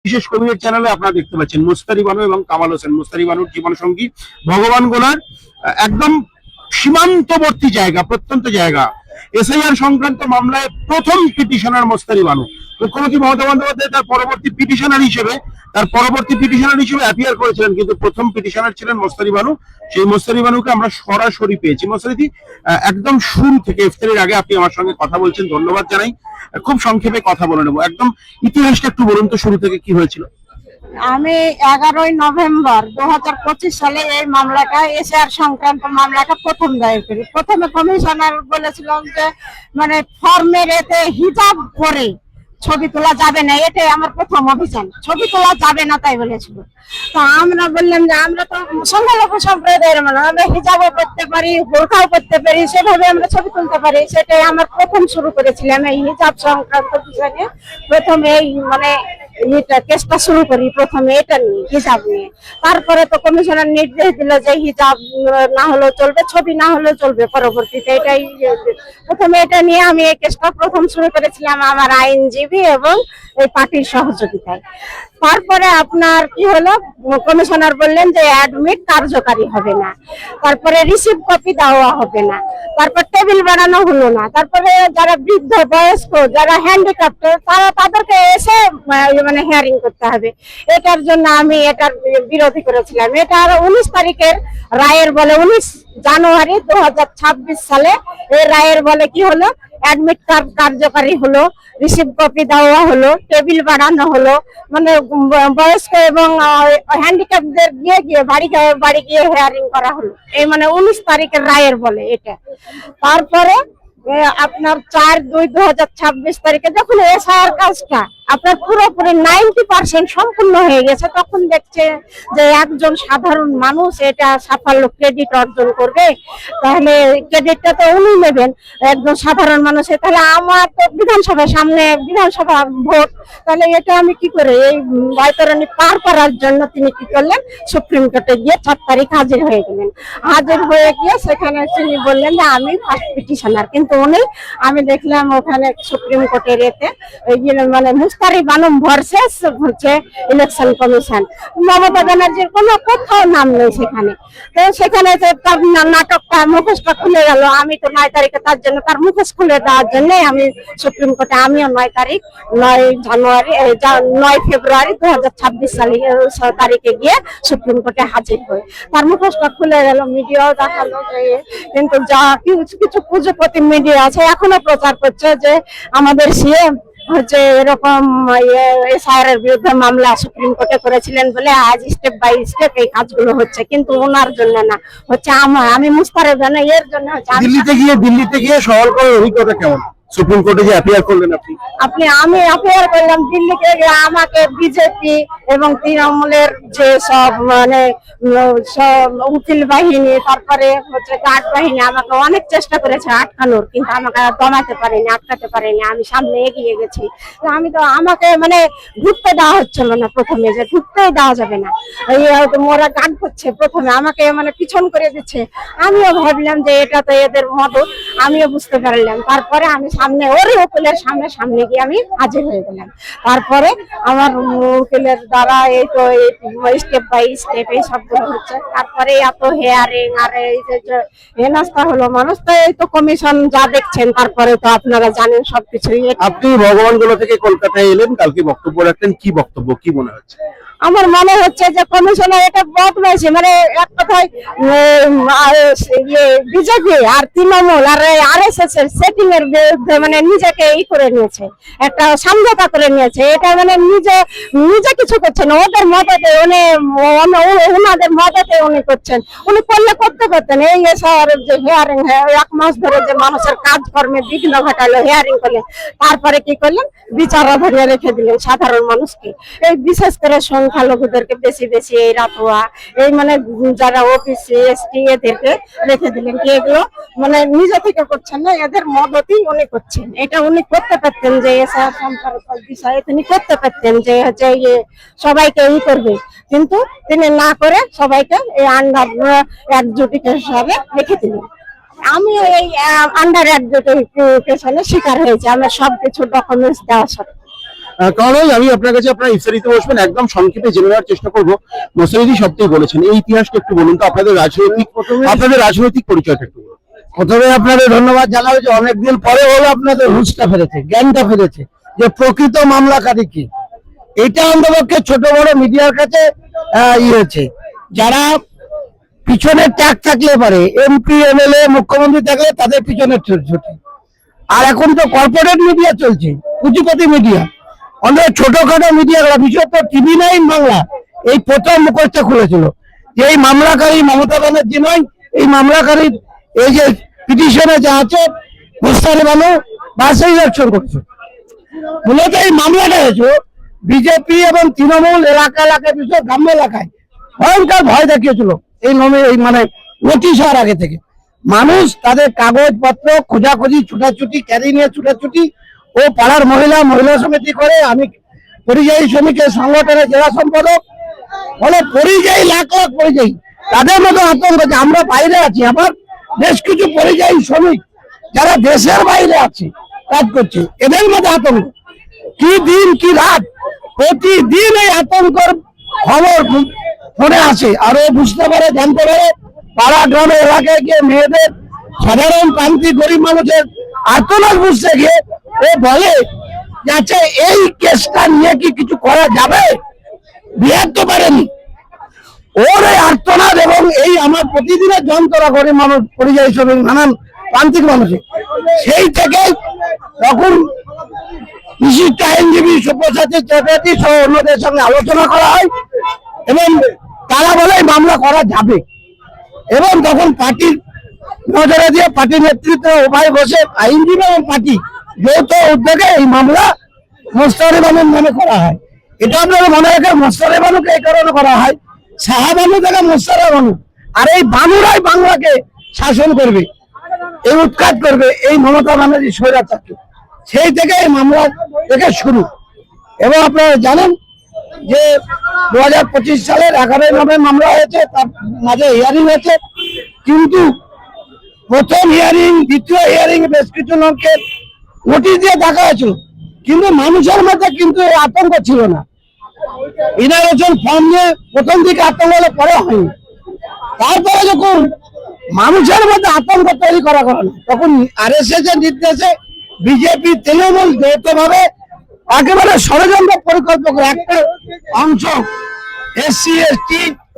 বিশেষ কবির চ্যানেলে আপনারা দেখতে পাচ্ছেন মুস্তারি বানু এবং কামাল হোসেন। মুস্তারি বানুর জীবন সঙ্গী ভগবান গোলার একদম সীমান্তবর্তী জায়গা, প্রত্যন্ত জায়গা। এসআইআর সংক্রান্ত মামলায় প্রথম পিটিশনার মুস্তারি বানু। মুখ্যমন্ত্রী মমতা বন্দ্যোপাধ্যায় তার পরবর্তী পিটিশনার হিসেবে অ্যাপিয়ার করেছিলেন, কিন্তু প্রথম পিটিশনার ছিলেন মুস্তারি বানু। সেই মুস্তারি বানুকে আমরা সরাসরি পেয়েছি। মুস্তারিদি, একদম শুরু থেকে ইফতারির আগে আপনি আমার সঙ্গে কথা বলছেন, ধন্যবাদ জানাই। খুব সংক্ষেপে কথা বলে নেবো, একদম ইতিহাসটা একটু বলুন তো, শুরু থেকে কি হয়েছিল। আমি 11ই নভেম্বর 2025 সালে এই মামলাটা এসআর সংক্রান্ত মামলাটা প্রথম দায়ের করি। প্রথমে কমিশনার বলেছিলাম যে মানে ফর্মের এতে হিজাব পরে ছবি তোলা যাবে না, এটাই আমার প্রথম অভিযান। ছবি তোলা যাবে না তাই বলেছিল। তো আমরা বললাম যে আমরা তো সংখ্যালঘু সম্প্রদায়ের মানুষ, আমরা হিজাবও করতে পারি, বোরখাও করতে পারি, সেভাবে আমরা ছবি তুলতে পারি। সেটাই আমার প্রথম শুরু করেছিলাম এই হিজাব সংক্রান্ত বিষয় নিয়ে। প্রথমে এই মানে এটা কেসটা শুরু করি, প্রথমে এটা নিয়ে, হিজাব নিয়ে। তারপরে তো কমিশনার নির্দেশ দিল যে হিজাব না হলেও চলবে, ছবি না হলেও চলবে পরবর্তীতে। এটাই প্রথমে এটা নিয়ে আমি এই কেসটা প্রথম শুরু করেছিলাম আমার আইনজীবী এবং এই পার্টির সহযোগিতায়। তারপরে আপনার কি হলো, কমিশনার বললেন যে অ্যাডমিট কার্যকারী হবে না, তারপরে রিসিভ কপি দেওয়া হবে না, তারপর টেবিল বানানো হলো না, তারপরে যারা বৃদ্ধ বয়স্ক যারা হ্যান্ডিক্যাপ্ট তাদেরকে এসে মানে হিয়ারিং করতে হবে। এটার জন্য আমি এটার বিরোধী করেছিলাম। এটার 19 তারিখের রায়ের বলে 19 জানুয়ারি 2026 সালে এই রায়ের বলে কি হলো, অ্যাডমিট কার্ড কার্যকারী হলো, রিসিভ কপি দেওয়া হলো, টেবিল বানানো হলো, মানে বয়স্ক এবং হ্যান্ডিক্যাপদের গিয়ে বাড়ি গিয়ে হিয়ারিং করা হলো। এই মানে 19 তারিখের রায়ের বলে এটা। তারপরে আপনার 4/2/2026 তারিখে যখন এসআইআর কাজটা আপনার পুরোপুরি 90% সম্পূর্ণ হয়ে গেছে, তখন দেখছে যে একজন সাধারণ মানুষ এটা সাফল্য ক্রেডিট অর্জন করবে, তাহলে ক্রেডিটটা তো উনি নেবেন, একজন সাধারণ মানুষ। তাহলে আমার তো বিধানসভা ভোট, তাহলে এটা আমি কি করে এই বৈতরণী পার করার জন্য তিনি কি করলেন, সুপ্রিম কোর্টে গিয়ে 4 তারিখ হাজির হয়ে গেলেন। হাজির হয়ে গিয়ে সেখানে তিনি বললেন যে আমি ফার্স্ট পিটিশনার, কিন্তু উনি আমি দেখলাম ওখানে সুপ্রিম কোর্টের এতে মানে মুস্তারি বানু ভার্সেস হচ্ছে ইলেকশন কমিশন, মমতা ব্যানার্জির কোনো কোথাও নাম নেই সেখানে। তো সেখানে তার নাটকটা মুখোশটা খুলে গেল। আমি তো 9 তারিখে তার জন্য তার মুখোশ খুলে দেওয়ার জন্য আমি সুপ্রিম কোর্টে, আমিও 9 ফেব্রুয়ারি 2026 তারিখে গিয়ে সুপ্রিম কোর্টে হাজির হই। তার মুখোশটা খুলে গেল, মিডিয়াও দেখালো। কিন্তু যা কিছু পুঁজিপতি মিডিয়া আছে এখনো প্রচার করছে যে আমাদের সিএম হচ্ছে এরকম এসআইআর এর বিরুদ্ধে মামলা সুপ্রিম কোর্টে করেছিলেন বলে আজ স্টেপ বাই স্টেপ এই কাজগুলো হচ্ছে, কিন্তু ওনার জন্য না, হচ্ছে আমি মুস্তারের জন্য, এর জন্য হচ্ছে। দিল্লিতে গিয়ে সওয়াল করার অভিজ্ঞতা কেমন? সুপ্রিম কোর্টে যে অ্যাপিয়ার করলেন আমি অ্যাপিয়ার করলাম দিল্লিতে গিয়ে, আমাকে বিজেপি এবং তৃণমূলের যে সব মানে সব উকিল বাহিনী, তারপরে হচ্ছে গার্ড বাহিনী আমাকে অনেক চেষ্টা করেছে আটকানোর, কিন্তু আমাকে দমাতে পারেনি, আটকাতে পারেনি। আমি সামনে এগিয়ে গেছি। আমাকে মানে ঢুকতে দেওয়া হচ্ছিল না, প্রথমে যে ঢুকতেই দেওয়া যাবে না, ওরা গার্ড করছে, প্রথমে আমাকে মানে পিছন করে দিচ্ছে। আমিও ভাবলাম যে এটা তো এদের মদত, আমিও বুঝতে পারলাম। তারপরে আমি সামনে ওরই উকিলের সামনে গিয়ে আমি হাজির হয়ে গেলাম। তারপরে আমার উকিলের দ্বারা এই তো স্টেপ বাই স্টেপ এই সবগুলো হচ্ছে। তারপরে এত হেয়ারিং আর এই যে হেনস্থা হলো মানুষ, তো এই তো কমিশন যা দেখছেন, তারপরে তো আপনারা জানেন সবকিছুই। আপনি ভগবানগোলা থেকে কলকাতায় এলেন, কালকে বক্তব্য রাখলেন, কি বক্তব্য, কি মনে হচ্ছে? আমার মনে হচ্ছে যে কমিশনার এটা বদমাইশি, মানে এক কথায় বিজেপি আর তৃণমূল আর আরএসএস এর সেটিং এর বিরুদ্ধে মানে নিজেকে করে নিয়েছে, একটা সমঝোতা করে নিয়েছে। এটা মানে নিজে কিছু করছেন, ওদের মদতে ওনাদের মদতে উনি করছেন। উনি করতে পারতেন এই এসআইআর যে হিয়ারিং 1 মাস ধরে যে মানুষের কাজকর্মে বিঘ্ন ঘটালো, হিয়ারিং করলেন, তারপরে কি করলেন, বিচারাধীনে রেখে দিলেন সাধারণ মানুষকে। এই বিশেষ করে সংখ্যালঘুদেরকে বেশি এই রাতুয়া, এই মানে যারা ওবিসি এসটি এদেরকে রেখে দিলেন। কি এগুলো মানে নিজে থেকে করছেন না, এদের মদতই উনি করছেন। এটা উনি করতে পারতেন যে এসআইআর সম্পর্ক বিষয়ে তিনি করতে পারতেন যে হচ্ছে সবাইকে করবে, কিন্তু তিনি না করে সবাইকে এই আন্ডার একজোটিক হিসাবে রেখে দিলেন। আমি এই আন্ডার একজোটিকেশনের শিকার হয়েছি, আমার সবকিছু ডকুমেন্টস দেওয়া সত্ত্বেও। কারণ আমি আপনার কাছে আপনার ইফতারিতে বসবেন, একদম সংক্ষেপে জেনে নেওয়ার চেষ্টা করবো। মোস্তারিদি সবটাই বলেছেন, এই ইতিহাসটা একটু বলুন তো, আপনাদের রাজনৈতিক পরিচয়টা একটু বলুন। প্রথমে আপনাদের ধন্যবাদ জানাবো যে অনেকদিন পরে হলো আপনাদের হুঁশটা ফেরেছে, জ্ঞানটা ফেরেছে যে প্রকৃত মামলাকারী কি। এটা অন্তপক্ষে ছোট বড় মিডিয়ার কাছে হয়েছে, যারা পিছনে ট্যাগ থাকলে পারে, এমপি এমএলএ মুখ্যমন্ত্রী থাকলে তাদের পিছনে ছুটে। আর এখন তো কর্পোরেট মিডিয়া চলছে, পুঁজিপতি মিডিয়া, অন্তত ছোটখাটো মিডিয়া, বিশেষত TV9 বাংলা এই প্রথম মুখোশটা খুলেছিল যে এই মামলাকারী মমতা ব্যানার্জি নয়, এই মামলাকারী এই যে পিটিশনে যা আছে মোস্তারি বানু বাসে ইলেকশন করছে। মূলত এই মামলাটা হয়েছে বিজেপি এবং তৃণমূল এলাকায় বিশেষ গ্রাম্য এলাকায় ভয়ঙ্কর ভয় দেখিয়েছিল এই মানে নোটিশ হওয়ার আগে থেকে। মানুষ তাদের কাগজপত্র খোঁজাখুঁজি ছুটাছুটি ক্যারি নিয়ে ছুটাছুটি ও পাড়ার মহিলা সমিতি করে, আমি পরিযায়ী শ্রমিকের সংগঠনের জেলা সম্পাদক, ফলে পরিযায়ী লাখ পরিযায়ী তাদের মতো আতঙ্ক যে আমরা বাইরে আছি, আবার বেশ কিছু পরিযায়ী শ্রমিক যারা দেশের বাইরে আছে কাজ করছে, এদের মধ্যে আতঙ্ক। কি দিন কি রাত প্রতিদিন এই আতঙ্কর খবর ফোনে আসে, আর ও বুঝতে পারে, জানতে পারে, পাড়া গ্রামে এলাকায় গিয়ে মেয়েদের সাধারণ প্রান্তিক গরিব মানুষের আর্তনাদ বুঝতে গিয়ে ও বলে যে আচ্ছা এই কেসটা নিয়ে কি কিছু করা যাবে, বিহার তো পারেনি। ওর এই আর্তনাদ এবং এই আমার প্রতিদিনের যন্ত্রণা গরিব মানুষ, পরিযায়ী শ্রমিক, নানান প্রান্তিক মানুষের, সেই থেকে তখন বিশিষ্ট আইনজীবী সুপ্রসাদী চ্যাটার্জি সহ অন্যদের সঙ্গে আলোচনা করা হয় এবং তারা বলে মামলা করা যাবে। এবং তখন পার্টির নজরে দিয়ে পার্টির নেতৃত্বে উভয় বসে আইনজীবী এবং পার্টি যৌথ উদ্যোগে এই মামলা মোস্তারি বানুর নামে করা হয়। এটা আপনারা মনে রাখেন, মোস্তারি বানুকে এই কারণে করা হয়, শাহবানু থেকে মোস্তারি বানু, আর এই বানুরাই বাংলাকে শাসন করবে, এই উৎখাত করবে এই মমতা ব্যানার্জি স্বৈরাচারকে। সেই থেকে এই মামলা থেকে শুরু। এবং আপনারা জানেন যে 2025 সালের 11 নভেম্বর মামলা হয়েছে, তার মাঝে হিয়ারিং হয়েছে, কিন্তু প্রথম হিয়ারিং দ্বিতীয় হিয়ারিং বেশ কিছু লোককে নোটিশ দিয়ে দেখা হয়েছিল, কিন্তু মানুষের মধ্যে কিন্তু এই আতঙ্ক ছিল না। ইনারেশন ফর্ম নিয়ে প্রথম দিকে আতঙ্ক হলে পরে হয়নি, তারপরে যখন মানুষের মধ্যে আতঙ্ক তৈরি করা না, তখন RSS এর নির্দেশে বিজেপি তৃণমূল যৌথভাবে একেবারে ষড়যন্ত্র পরিকল্পনা করে একটা অংশ SC ST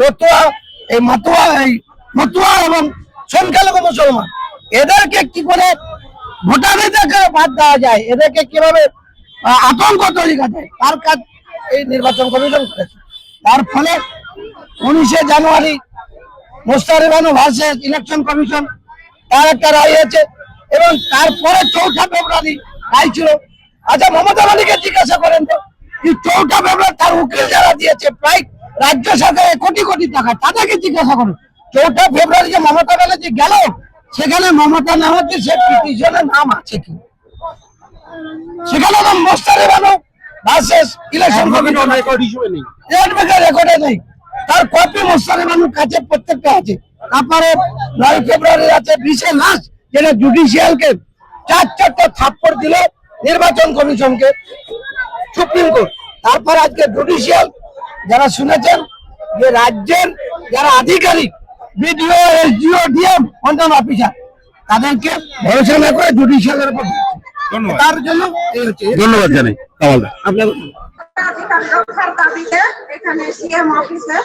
রতুয়া এই মতুয়া এবং সংখ্যালঘু মুসলমান, এদেরকে কি করে ভোটারের থেকে বাদ দেওয়া যায়, এদেরকে কিভাবে আতঙ্ক তৈরি করা যায়, তার কাজ এই নির্বাচন কমিশন করেছে। তার ফলে 19 জানুয়ারি Mostari Banu versus election commission তার একটা রায় হয়েছে, এবং তারপরে 4 ফেব্রুয়ারি রায় ছিল। আচ্ছা, মমতা ব্যানার্জিকে জিজ্ঞাসা করেন তো, 4 ফেব্রুয়ারি তার উকিল যারা দিয়েছে প্রায় রাজ্য সরকারের কোটি কোটি টাকা, তাদেরকে জিজ্ঞাসা করুন 4 ফেব্রুয়ারি যে মমতা ব্যানার্জি গেল, সেখানে মমতা নাম হচ্ছে, সে পিটিশনের নাম আছে কি? সেখানে তো Mostari Banu versus election commission রেকর্ডে নেই, তার কপি মোস্তারি বানুর কাছে প্রত্যেকটা আছে। তারপরে 9 ফেব্রুয়ারি আছে 20 লাস্ট, যেটা জুডিশিয়ালকে 4 থাপ্পড় দিল নির্বাচন কমিশনকে সুপ্রিম কোর্ট। তারপর আজকে জুডিশিয়াল যারা শুনেছেন যে রাজ্যের যারা আধিকারিক BDO SDO DM অন্যান্য অফিসার, তাদেরকে ভরসা না করে জুডিশিয়ালের উপর তার জন্য ধন্যবাদ জানাই কামাল দা। আপনার অধিকার রক্ষার দাবিতে এখানে CM অফিসে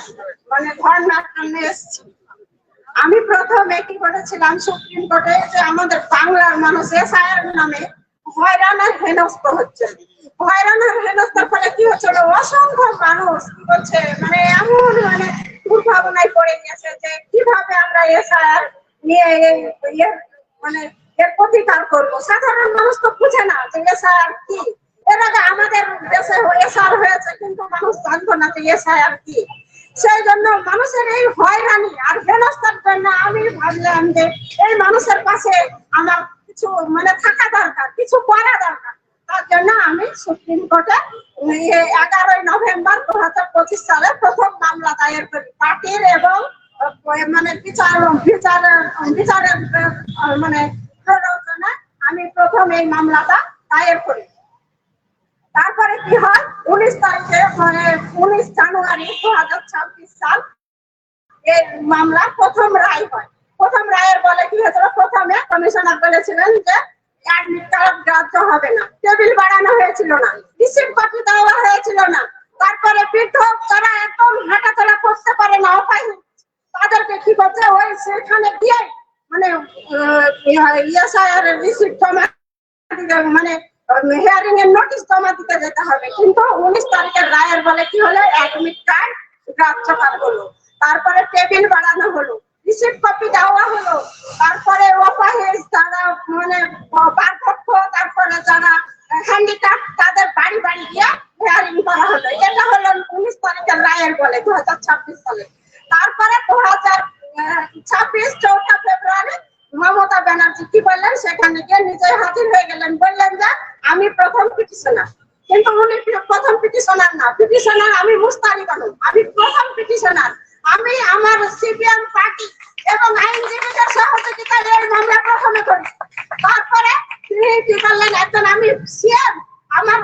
মানে ধর্ণার জন্য এসেছি। আমি প্রথমে কি করেছিলাম সুপ্রিম কোর্টে, যে আমাদের বাংলার মানুষ SIR নামে হয়রানের হেনস্থ হচ্ছে। হয়রানের হেনস্থার ফলে কি হচ্ছিল, অসংখ্য মানুষ কি করছে, মানে এমন মানে দুর্ভাবনায় পড়ে গেছে যে কিভাবে আমরা SIR নিয়ে মানে এর প্রতিকার করবো। সাধারণ মানুষ তো বুঝে না যে SIR কি। এর আগে আমাদের দেশে SIR হয়েছে, কিন্তু মানুষ জানতো না যে SIR কি। সেই জন্য মানুষের এই হয়রানি আর হেনস্থার জন্য আমি ভাবলাম যে এই মানুষের পাশে আমার কিছু মানে থাকা দরকার, কিছু করা দরকার। তার জন্য আমি সুপ্রিম কোর্টে 11 নভেম্বর 2025 সালে প্রথম মামলা দায়ের করি। পার্টির এবং মানে বিচারের মানে প্ররোচনায় আমি প্রথম এই মামলাটা দায়ের করি। তারপরে কি হয় 19 তারিখে মানে 19 জানুয়ারি 2026 সাল এই মামলা প্রথম রায় হয়। প্রথম রায়ের বলে কি হয়েছিল, প্রথমে কমিশনার বলেছিলেন যে অ্যাডমিট কার্ড গ্রাহ্য হবে না, টেবিল বাড়ানো হয়েছিল না, রিসিপ্ট কপি দেওয়া হয়েছিল না। তারপরে বৃদ্ধ যারা একদম হাঁটাচলা করতে পারে না, অপায়, তাদেরকে কি করছে, ওই সেখানে গিয়ে মানে রিসিপ্ট জমা মানে হিয়ারিং এর নোটিশ জমা দিতে যেতে হবে। কিন্তু 19 তারিখের রায়ের বলে কি হলো, অ্যাডমিট কার্ড গ্রাহ্য করা হলো। তারপরে টেবিল বাড়ানো হলো, রিসিপ্ট কপি দেওয়া হলো। তারপরে অপাহেজ যারা মানে পারপক্ষ, তারপরে যারা হ্যান্ডিক্যাপ, তাদের বাড়ি বাড়ি গিয়ে হিয়ারিং করা হলো। এটা হলো 19 তারিখের রায়ের বলে 2026 সালে। তারপরে 2026 4 ফেব্রুয়ারি মমতা ব্যানার্জি কি বললেন, সেখানে গিয়ে নিজে হাজির হয়ে গেলেন, বললেন যে আমি প্রথম পিটিশনার। কিন্তু উনি প্রথম পিটিশনার না, পিটিশনার আমি মুস্তারি বানু, আমি প্রথম পিটিশনার। আমি আমার সিপিএম পার্টি এবং আইনজীবীদের সহযোগিতায় এই মামলা প্রথমে করি। তারপরে তিনি কি করলেন, একজন আমি সিএম, আমার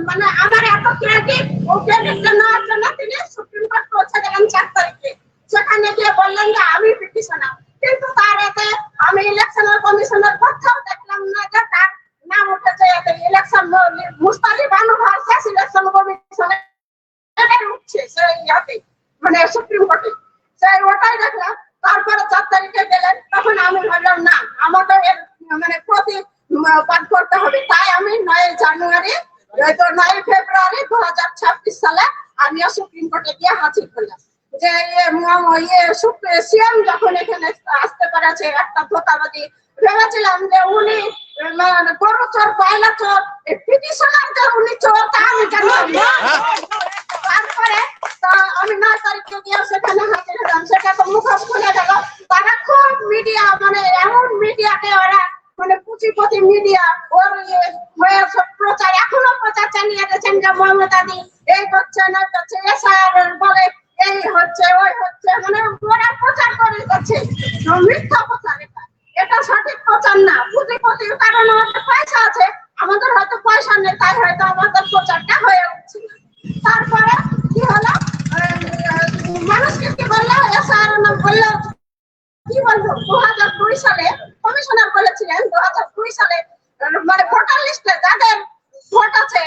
মানে আমার এত ক্রেডিট, ও ক্রেডিটটা নেওয়ার জন্য তিনি সুপ্রিম কোর্ট পৌঁছে গেলেন 4 তারিখে। সেখানে গিয়ে বললেন যে আমি পিটিশনার। কিন্তু তার এতে আমি ইলেকশন কমিশনের কোথাও দেখলাম না যে তার নাম উঠেছে election Mustari Banu versus election কমিশনের উঠছে সেই ইয়াতে, মানে সুপ্রিম কোর্টে, সেই ওটাই দেখলাম। তারপরে 4 তারিখে গেলেন, তখন আমি ভাবলাম না, আমাকে মানে প্রতিবাদ করতে হবে। তাই আমি 9 জানুয়ারি 9 ফেব্রুয়ারি 2026 সালে আমিও সুপ্রিম কোর্টে গিয়ে হাজির হলাম যে সিএম যখন এখানে আসতে পেরেছে একটা ধোঁকাবাদী, ভেবেছিলাম যে উনি গরু চোর, কয়লা চোর, পিটিশনার যে উনি চোর, তা আমি জানি না। তারপরে আমি 9 তারিখে গিয়ে সেখানে হাজির হলাম। সেটা তো মুখ খুলে গেল। তারা খুব মিডিয়া, মানে এমন মিডিয়াকে ওরা মানে পুঁজিপতি মিডিয়া, ওর সব প্রচার, এখনো প্রচার চালিয়ে গেছেন যে মমতা দি এই করছে না করছে, এসআর বলে এই হচ্ছে ওই হচ্ছে, মানে ওরা প্রচার করে যাচ্ছে, মিথ্যা প্রচার। এটা সঠিক প্রচার না। পুঁজিপতির কারণে আমাদের পয়সা আছে, আমাদের হয়তো পয়সা নেই, তাই হয়তো আমাদের প্রচারটা হয়ে উঠছে না। তারপরে কি হলো, মানুষকে কি বললো, এসআর বললো, কি বলবো, 2002 সালে কমিশনার বলেছিলেন 2002 সালে মানে ভোটার লিস্টে যাদের ভোট আছে,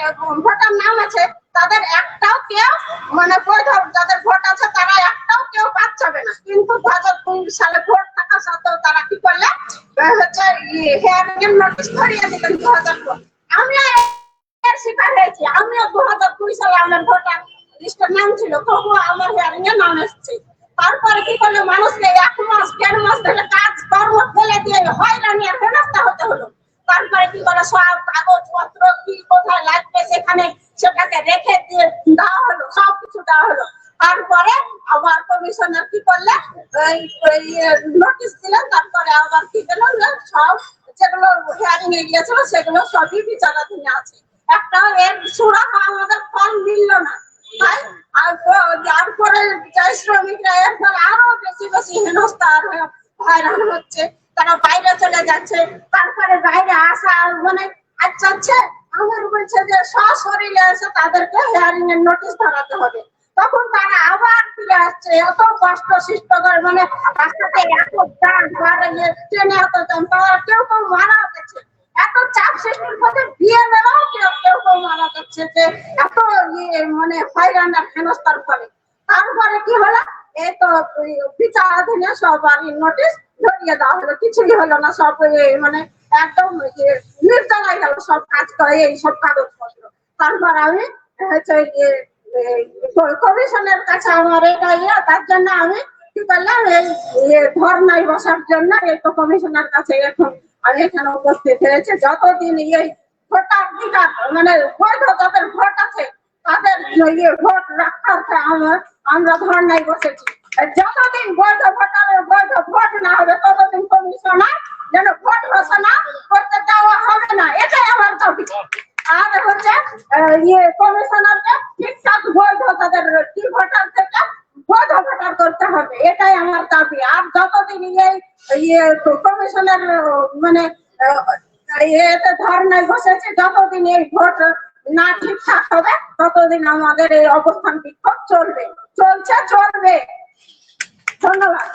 ভোটার নাম আছে, তাদের একটাও কেউ মানে বৈধ, যাদের ভোট আছে তারা একটাও কেউ বাদ যাবে না। কিন্তু 2002 সালে ভোট থাকা সত্ত্বেও তারা কি করলে হচ্ছে হিয়ারিং এর নোটিশ ধরিয়ে দিলেন 2002। আমিও এর শিকার হয়েছি। আমিও 2002 সালে আমার ভোটার লিস্টের নাম ছিল, তবুও আমার হিয়ারিং এ নাম এসেছে। তারপরে কি করলো, মানুষকে 1 মাস 1.5 মাস ধরে কাজ কর্ম ফেলে দিয়ে হয়রানি আর হেনস্থা হতে হলো। তারপরে কি করলো, সব কাগজপত্র কি কোথায় লাগবে সেখানে সেটাকে রেখে দিয়ে দেওয়া হলো, সবকিছু দেওয়া হলো। তারপরে আবার কমিশনার কি করলে নোটিশ দিলেন। তারপরে আবার কি দিলেন, সব যেগুলো হিয়ারিং এ গিয়েছিল সেগুলো সবই বিচারাধীন আছে। একটাও এর সুরাহা আমাদের ফল মিলল না। তাই তারপরে শ্রমিকরা এরপর আরো বেশি বেশি হেনস্থা হয়রান হচ্ছে, তারা বাইরে চলে যাচ্ছে। তারপরে বাইরে আসা মানে আচ্ছা আমার বলছে যে সশরীরে এসে তাদেরকে হিয়ারিং এর নোটিশ ধরাতে হবে। তখন তারা আবার ফিরে আসছে, এত কষ্ট সৃষ্ট করে, মানে রাস্তাতে এত চাপ, ট্রেনে এত চাপ, তারা কেউ মারা গেছে। এত চাপ সৃষ্টির পথে বিয়ে বেড়াও কেউ মারা যাচ্ছে, যে এত মানে হয়রান আর হেনস্থার ফলে। তারপরে কি হলো, এই তো বিচারাধীনে সবারই নোটিশ ধরিয়ে দেওয়া হলো, কিছুই হলো না। সব মানে একদম নির্জলায় গেল সব কাজ করে এই সব কাগজপত্র। তারপর আমি হচ্ছে কমিশনের কাছে আমার এটা তার জন্য আমি কি করলাম, এই ধর্নায় বসার জন্য এই তো কমিশনের কাছে এখন আমি এখানে উপস্থিত হয়েছে। যতদিন এই ভোটাধিকার মানে বৈধ যাদের ভোট আছে তাদের ভোট রক্ষার্থে আমরা ধর্নায় বসেছি। যতদিন বৈধ ভোটারের বৈধ ভোট না হবে ততদিন কমিশনার যেন ভোট ঘোষণা করতে দেওয়া হবে না, এটাই আমার দাবি। আর হচ্ছে কমিশনারকে ঠিকঠাক বৈধ তাদের ভোটার থেকে বৈধ ভোটার করতে হবে, এটাই আমার দাবি। আর যতদিন কমিশনের মানে এতে ধর্নায় বসেছে, যতদিন এই ভোট না ঠিকঠাক হবে ততদিন আমাদের এই অবস্থান বিক্ষোভ চলবে, চলছে, চলবে। ধন্যবাদ।